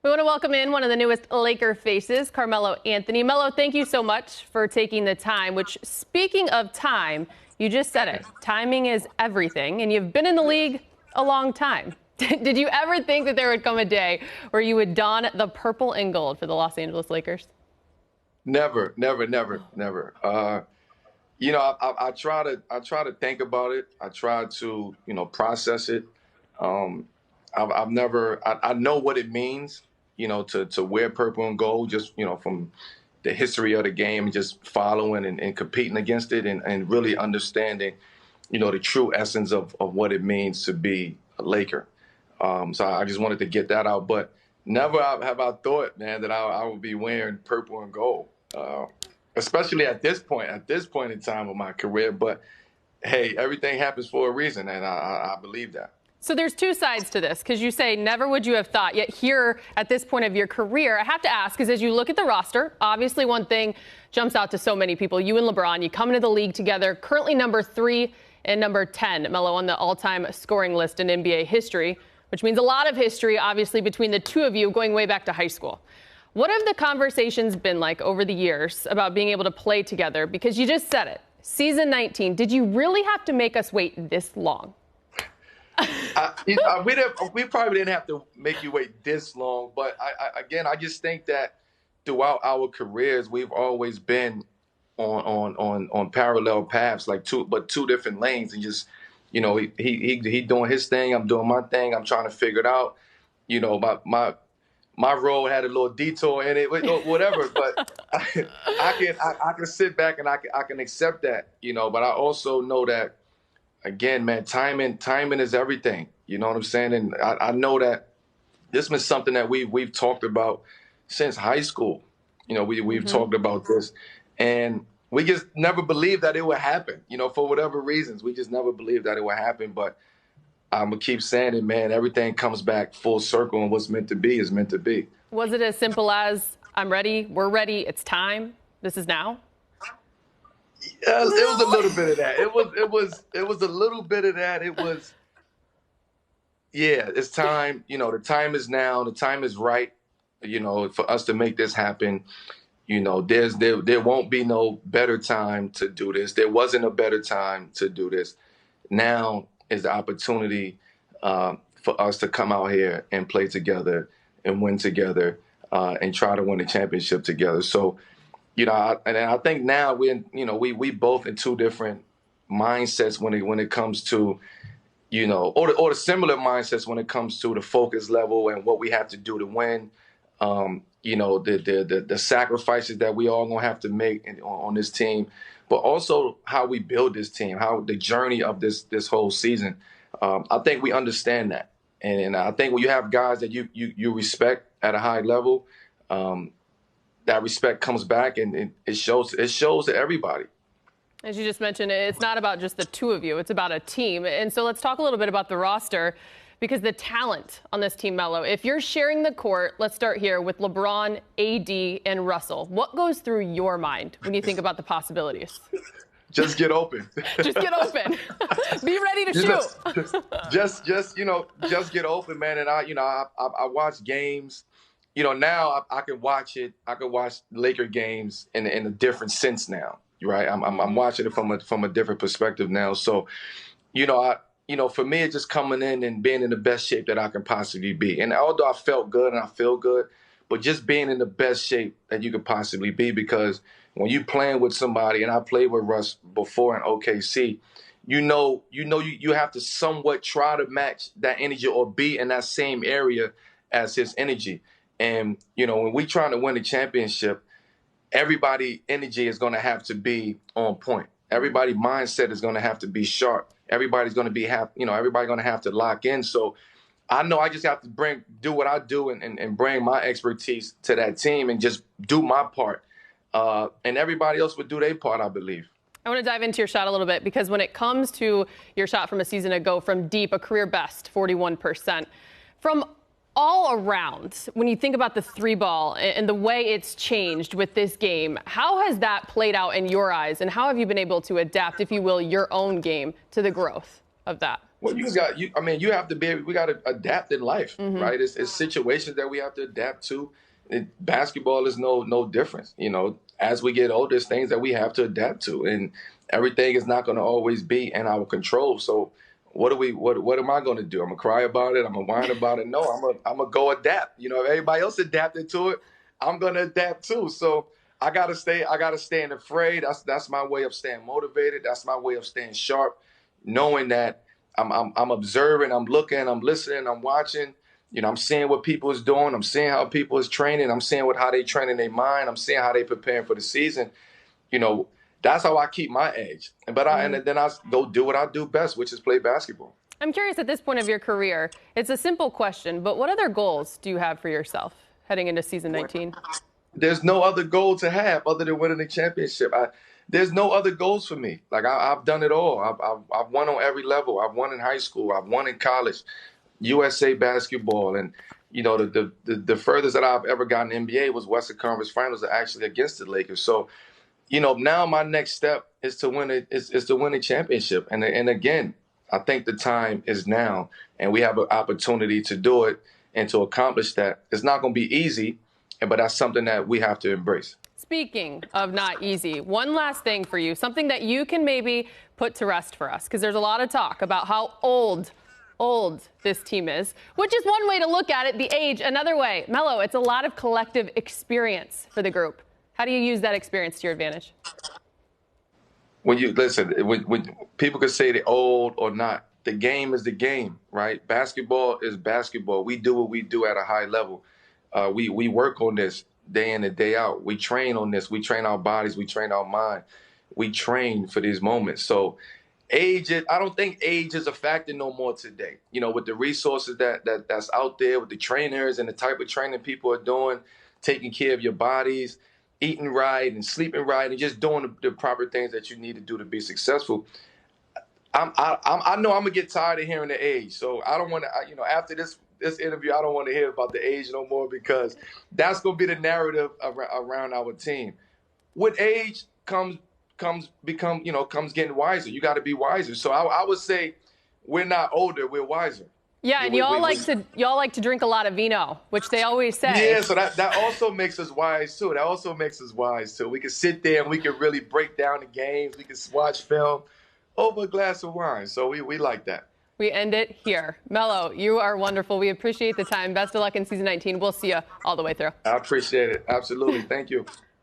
We want to welcome in one of the newest Laker faces, Carmelo Anthony. Melo, thank you so much for taking the time, which, speaking of time, you just said it. Timing is everything, and you've been in the league a long time. Did you ever think that there would come a day where you would don the purple and gold for the Los Angeles Lakers? Never. I try to think about it. I try to, process it. I've never. I know what it means, to wear purple and gold, just from the history of the game and just following and competing against it and really understanding, the true essence of what it means to be a Laker. So I just wanted to get that out, but never have I thought, man, that I would be wearing purple and gold. Especially at this point in time of my career. But hey, everything happens for a reason, and I believe that. So there's two sides to this, because you say never would you have thought, yet here at this point of your career, I have to ask, because as you look at the roster, obviously one thing jumps out to so many people. You and LeBron, you come into the league together, currently number 3 and number 10, Melo, on the all-time scoring list in NBA history, which means a lot of history, obviously, between the two of you going way back to high school. What have the conversations been like over the years about being able to play together? Because you just said it, season 19, did you really have to make us wait this long? We probably didn't have to make you wait this long, but I just think that throughout our careers, we've always been on parallel paths, like two different lanes, and just, he doing his thing, I'm doing my thing, I'm trying to figure it out. My role had a little detour in it, whatever. But I can sit back and I can accept that, But I also know that, again, man, timing is everything. You know what I'm saying? And I know that this has been something that we've talked about since high school. We've talked about this, and we just never believed that it would happen. For whatever reasons, we just never believed that it would happen. But I'm going to keep saying it, man. Everything comes back full circle, and what's meant to be is meant to be. Was it as simple as, I'm ready, we're ready, it's time, this is now? Yeah, it was a little bit of that. It was a little bit of that. It was, yeah, it's time. The time is now. The time is right, for us to make this happen. There won't be no better time to do this. There wasn't a better time to do this. Now is the opportunity for us to come out here and play together and win together and try to win a championship together. So, I think now we both in two different mindsets when it comes to, or the similar mindsets when it comes to the focus level and what we have to do to win. The sacrifices that we all gonna have to make on this team, but also how we build this team, how the journey of this whole season. I think we understand that, and I think when you have guys that you respect at a high level, that respect comes back and it shows to everybody. As you just mentioned, it's not about just the two of you, it's about a team. And so let's talk a little bit about the roster, because the talent on this team, Melo, if you're sharing the court, let's start here with LeBron, AD, and Russell. What goes through your mind when you think about the possibilities? Just get open. Just get open. Be ready to shoot. Just get open, man. And I watch games. Now I can watch it. I can watch Laker games in a different sense now, right? I'm watching it from a different perspective now. So, for me, it's just coming in and being in the best shape that I can possibly be. And although I felt good and I feel good, but just being in the best shape that you could possibly be, because when you playing with somebody, and I played with Russ before in OKC, you have to somewhat try to match that energy or be in that same area as his energy. And, when we trying to win the championship, everybody energy is going to have to be on point. Everybody mindset is going to have to be sharp. Everybody's going to be everybody's going to have to lock in. So I know I just have to do what I do and bring my expertise to that team and just do my part. And everybody else would do their part, I believe. I want to dive into your shot a little bit, because when it comes to your shot from a season ago from deep, a career best, 41%, from all around, when you think about the three ball and the way it's changed with this game, how has that played out in your eyes, and how have you been able to adapt, if you will, your own game to the growth of that? Well, I mean, you have to be. We got to adapt in life, right? It's situations that we have to adapt to. Basketball is no difference. As we get older, there's things that we have to adapt to, and everything is not going to always be in our control. So, what am I going to do? I'm gonna cry about it. I'm gonna whine about it. No, I'm gonna go adapt. If everybody else adapted to it, I'm gonna adapt too. So I gotta stay in the fray. That's my way of staying motivated. That's my way of staying sharp, knowing that I'm observing, I'm looking, I'm listening, I'm watching. I'm seeing what people is doing. I'm seeing how people is training. I'm seeing how they training their mind. I'm seeing how they preparing for the season. That's how I keep my edge. And then I go do what I do best, which is play basketball. I'm curious at this point of your career. It's a simple question, but what other goals do you have for yourself heading into season 19? There's no other goal to have other than winning the championship. There's no other goals for me. Like I've done it all. I've won on every level. I've won in high school. I've won in college, USA basketball, and the furthest that I've ever gotten in the NBA was Western Conference Finals, actually against the Lakers. So, now my next step is to win a championship. And again, I think the time is now, and we have an opportunity to do it and to accomplish that. It's not going to be easy, but that's something that we have to embrace. Speaking of not easy, one last thing for you, something that you can maybe put to rest for us, because there's a lot of talk about how old this team is, which is one way to look at it, the age. Another way, Melo, it's a lot of collective experience for the group. How do you use that experience to your advantage? When people could say they're old or not, the game is the game, right? Basketball is basketball. We do what we do at a high level. We work on this day in and day out. We train on this. We train our bodies. We train our mind. We train for these moments. So I don't think age is a factor no more today. With the resources that's out there, with the trainers and the type of training people are doing, taking care of your bodies, eating right and sleeping right, and just doing the proper things that you need to do to be successful. I know I'm gonna get tired of hearing the age. So I don't want to. After this interview, I don't want to hear about the age no more, because that's gonna be the narrative around our team. With age comes getting wiser. You got to be wiser. So I would say we're not older, we're wiser. Yeah, and y'all like to drink a lot of vino, which they always say. Yeah, so that also makes us wise too. We can sit there and we can really break down the games. We can watch film over a glass of wine. So we like that. We end it here. Melo, you are wonderful. We appreciate the time. Best of luck in season 19. We'll see you all the way through. I appreciate it. Absolutely. Thank you.